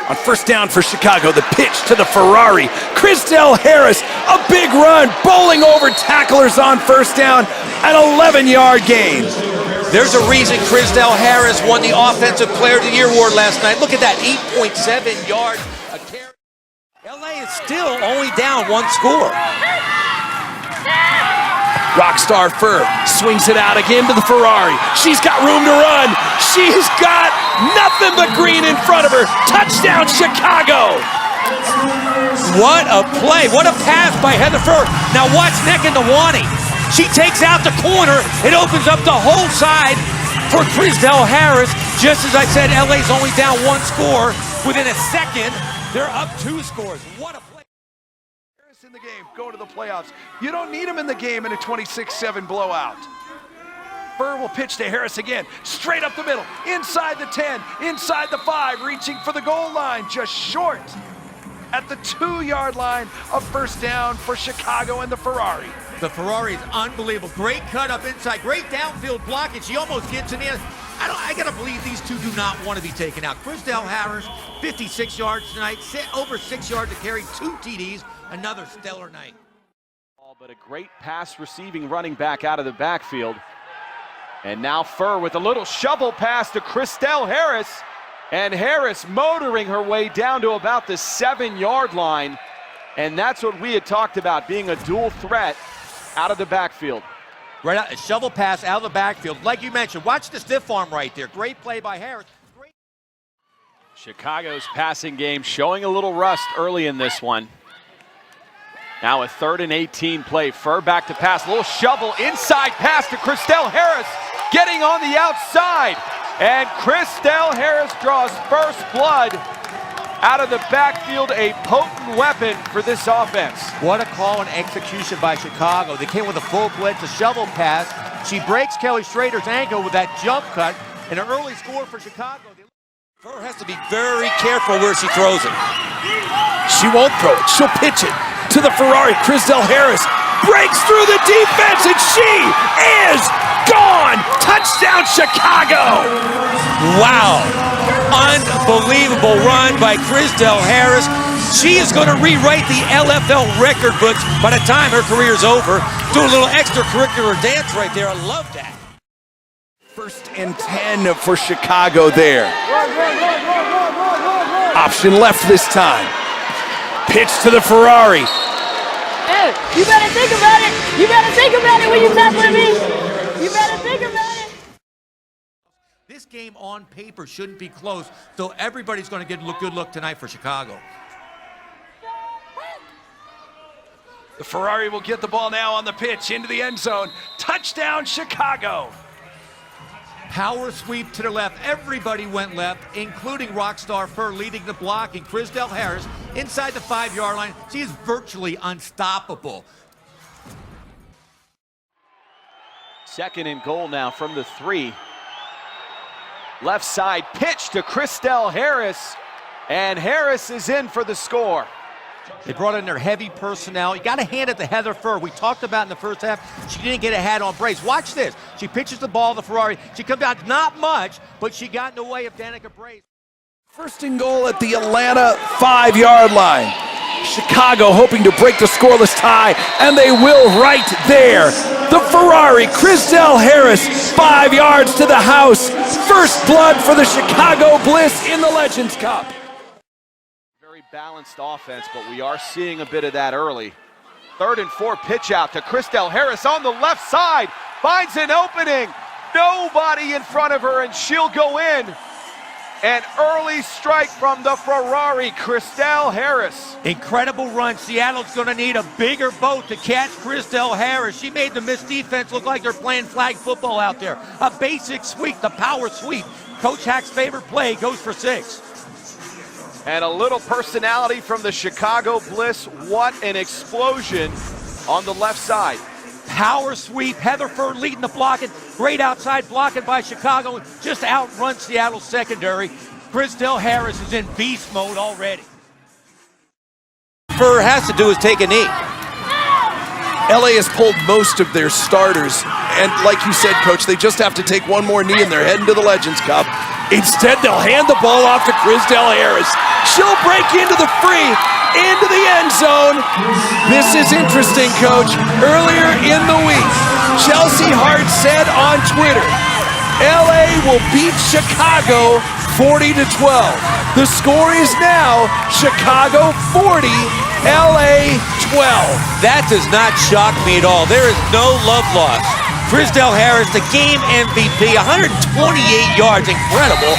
On first down for Chicago, the pitch to the Ferrari. Chrisdell Harris, a big run, bowling over tacklers on first down, an 11-yard gain. There's a reason Chrisdell Harris won the Offensive Player of the Year award last night. Look at that, 8.7 yards a carry. LA is still only down one score. Rockstar Fur swings it out again to the Ferrari. She's got room to run. She's got nothing but green in front of her. Touchdown, Chicago. What a play. What a pass by Heather Fur. Now watch Neck and Nawani. She takes out the corner. It opens up the whole side for Chrisdell Harris. Just as I said, LA's only down one score. Within a second, they're up 2 scores. What a play. In the game, go to the playoffs. You don't need him in the game in a 26-7 blowout. Fur will pitch to Harris again, straight up the middle, inside the 10, inside the 5, reaching for the goal line, just short at the 2-yard line of first down for Chicago and the Ferrari. The Ferrari is unbelievable. Great cut up inside, great downfield block, and she almost gets in there. I gotta believe these two do not want to be taken out. Chrisdell Harris, 56 yards tonight, over 6 yards to carry, 2 TDs, another stellar night. But a great pass receiving running back out of the backfield. And now Fur with a little shovel pass to Chrisdell Harris. And Harris motoring her way down to about the 7-yard line. And that's what we had talked about, being a dual threat out of the backfield. Right out, a shovel pass out of the backfield. Like you mentioned, watch the stiff arm right there. Great play by Harris. Great. Chicago's passing game showing a little rust early in this one. Now a 3rd and 18 play. Fur back to pass. A little shovel inside pass to Chrisdell Harris. Getting on the outside. And Chrisdell Harris draws first blood out of the backfield. A potent weapon for this offense. What a call and execution by Chicago. They came with a full blitz, a shovel pass. She breaks Kelly Schrader's ankle with that jump cut. And an early score for Chicago. Fur has to be very careful where she throws it. She won't throw it. She'll pitch it to the Ferrari. Chrisdell Harris breaks through the defense, and she is gone. Touchdown, Chicago. Wow. Unbelievable run by Chrisdell Harris. She is going to rewrite the LFL record books by the time her career is over. Do a little extracurricular dance right there. I love that. 1st and 10 for Chicago there. Option left this time. Pitch to the Ferrari. Hey, you better think about it. You better think about it when you mess with me. You better think about it. This game on paper shouldn't be close, though everybody's going to get a good look tonight for Chicago. The Ferrari will get the ball now on the pitch into the end zone. Touchdown, Chicago. Power sweep to the left. Everybody went left, including Rockstar Fur leading the block, and Chrisdell Harris inside the 5-yard line. She is virtually unstoppable. 2nd and goal now from the 3. Left side pitch to Chrisdell Harris. And Harris is in for the score. They brought in their heavy personnel. You got to hand it to Heather Fur. We talked about in the first half, she didn't get a hat on Brace. Watch this. She pitches the ball to Ferrari. She comes out not much, but she got in the way of Danica Brace. 1st and goal at the Atlanta 5-yard line. Chicago hoping to break the scoreless tie, and they will right there. The Ferrari, Chrisdell Harris, 5 yards to the house. First blood for the Chicago Bliss in the Legends Cup. Balanced offense, but we are seeing a bit of that early. 3rd and 4 pitch out to Chrisdell Harris on the left side. Finds an opening. Nobody in front of her, and she'll go in. An early strike from the Ferrari, Chrisdell Harris. Incredible run. Seattle's going to need a bigger boat to catch Chrisdell Harris. She made the missed defense look like they're playing flag football out there. A basic sweep, the power sweep. Coach Hack's favorite play goes for 6. And a little personality from the Chicago Bliss. What an explosion on the left side. Power sweep, Heather Fur leading the blocking. Great outside blocking by Chicago. Just outrun Seattle's secondary. Chrisdell Harris is in beast mode already. Fur has to do is take a knee. LA has pulled most of their starters, and like you said, Coach, they just have to take one more knee and they're heading to the Legends Cup. Instead, they'll hand the ball off to Chrisdell Harris. She'll break into the free, into the end zone. This is interesting, Coach. Earlier in the week, Chelsea Hart said on Twitter, LA will beat Chicago 40-12. The score is now Chicago 40, LA 12. That does not shock me at all. There is no love lost. Chrisdell Harris, the game MVP, 128 yards, incredible.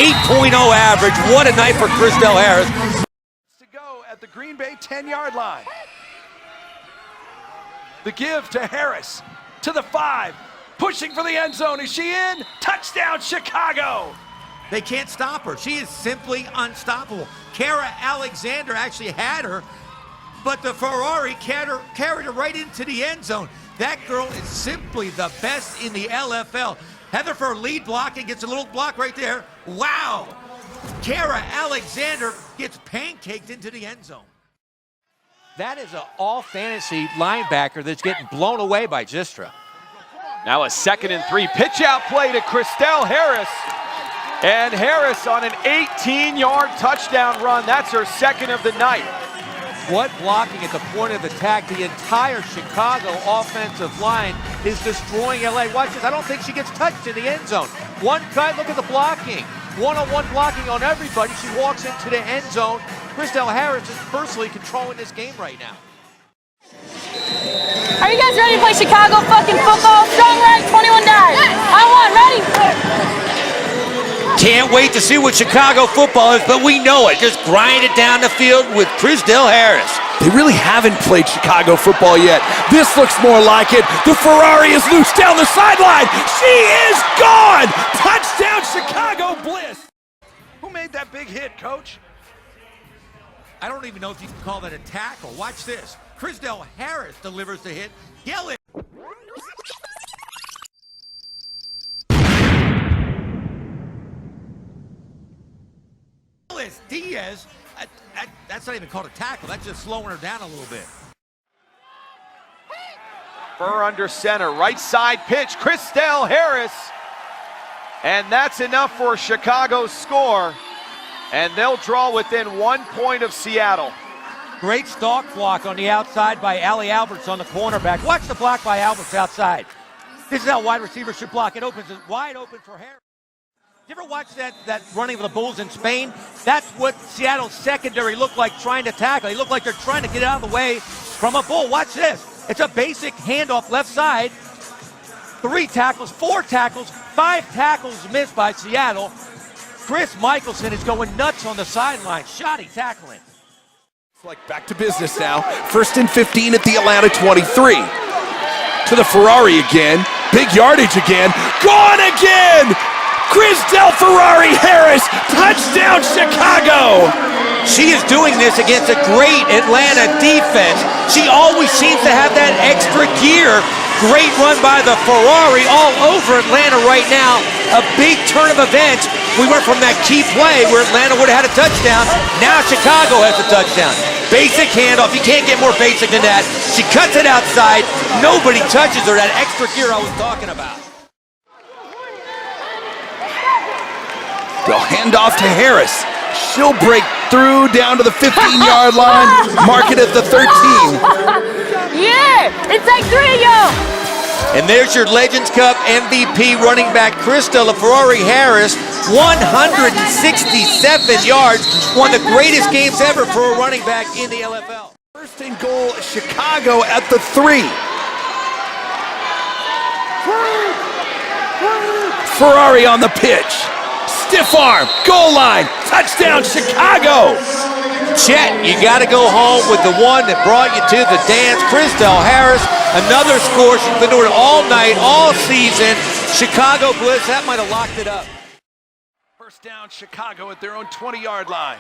8.0 average. What a night for Chrisdell Harris. To go at the Green Bay 10-yard line. The give to Harris, to the 5, pushing for the end zone. Is she in? Touchdown, Chicago! They can't stop her. She is simply unstoppable. Kara Alexander actually had her, but the Ferrari carried her right into the end zone. That girl is simply the best in the LFL. Heather for lead blocking, gets a little block right there. Wow! Kara Alexander gets pancaked into the end zone. That is an all-fantasy linebacker that's getting blown away by Zystra. Now a 2nd and 3 pitch out play to Chrisdell Harris. And Harris on an 18-yard touchdown run. That's her 2nd of the night. What blocking at the point of attack. The entire Chicago offensive line is destroying LA. Watch this. I don't think she gets touched in the end zone. One cut, look at the blocking. One-on-one blocking on everybody. She walks into the end zone. Chrisdell Harris is personally controlling this game right now. Are you guys ready to play Chicago fucking football? Strong right, 21 dive. On one, ready? Can't wait to see what Chicago football is, but we know it. Just grind it down the field with Chrisdell Harris. They really haven't played Chicago football yet. This looks more like it. The Ferrari is loose down the sideline. She is gone! Touchdown, Chicago Bliss! Who made that big hit, Coach? I don't even know if you can call that a tackle. Watch this. Chrisdell Harris delivers the hit. Yell it. Diaz, that's not even called a tackle. That's just slowing her down a little bit. Burr under center, right side pitch, Chrisdell Harris. And that's enough for Chicago's score. And they'll draw within 1 point of Seattle. Great stalk block on the outside by Allie Alberts on the cornerback. Watch the block by Alberts outside. This is how wide receivers should block. It opens it wide open for Harris. You ever watch that running of the Bulls in Spain? That's what Seattle's secondary looked like trying to tackle. They look like they're trying to get out of the way from a bull. Watch this. It's a basic handoff left side. 3 tackles, 4 tackles, 5 tackles missed by Seattle. Chris Michelson is going nuts on the sideline. Shoddy tackling. It's like back to business now. 1st and 15 at the Atlanta 23. To the Ferrari again. Big yardage again. Gone again! Chrisdell Ferrari Harris, touchdown Chicago! She is doing this against a great Atlanta defense. She always seems to have that extra gear. Great run by the Ferrari all over Atlanta right now. A big turn of events. We went from that key play where Atlanta would have had a touchdown. Now Chicago has a touchdown. Basic handoff. You can't get more basic than that. She cuts it outside. Nobody touches her. That extra gear I was talking about. They'll hand off to Harris. She'll break through down to the 15-yard line, mark it at the 13. Yeah, it's like 3 of y'all. And there's your Legends Cup MVP running back Chrisdell Ferrari Harris, 167 yards, one of the greatest games ever for a running back in the LFL. 1st and goal, Chicago at the 3. Ferrari on the pitch. Stiff arm, goal line, touchdown Chicago! Chet, you got to go home with the one that brought you to the dance. Chrisdell Harris, another score. She's been doing it all night, all season. Chicago Bliss, that might have locked it up. 1st down, Chicago at their own 20-yard line.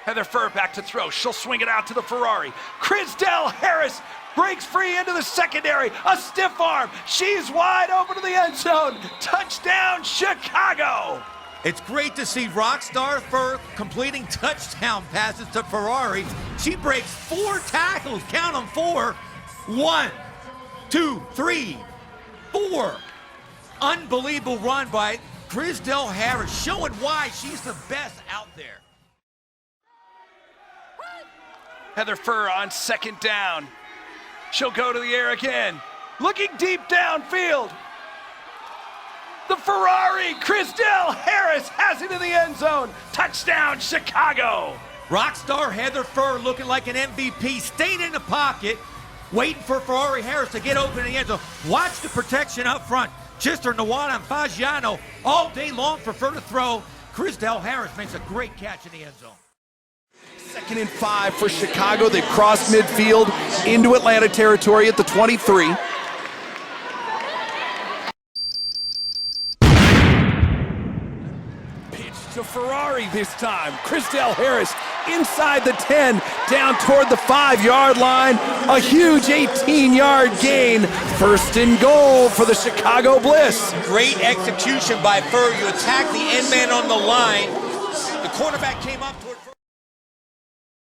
Heather Furr back to throw. She'll swing it out to the Ferrari. Chrisdell Harris breaks free into the secondary. A stiff arm. She's wide open to the end zone. Touchdown, Chicago! It's great to see Rockstar Furr completing touchdown passes to Ferrari. She breaks 4 tackles. Count them, 4. 1, 2, 3, 4. Unbelievable run by Chrisdell Harris, showing why she's the best out there. Heather Furr on second down. She'll go to the air again. Looking deep downfield. The Ferrari, Chrisdell Harris has it in the end zone. Touchdown, Chicago. Rockstar Heather Furr looking like an MVP, staying in the pocket, waiting for Ferrari Harris to get open in the end zone. Watch the protection up front. Chister, Nawada, and Fagiano all day long for Furr to throw. Chrisdell Harris makes a great catch in the end zone. 2nd and 5 for Chicago. They've crossed midfield into Atlanta territory at the 23. To Ferrari this time. Chrisdell Harris inside the 10, down toward the 5-yard line. A huge 18-yard gain. 1st and goal for the Chicago Bliss. Great execution by Furr. You attack the end man on the line. The quarterback came up toward Furr.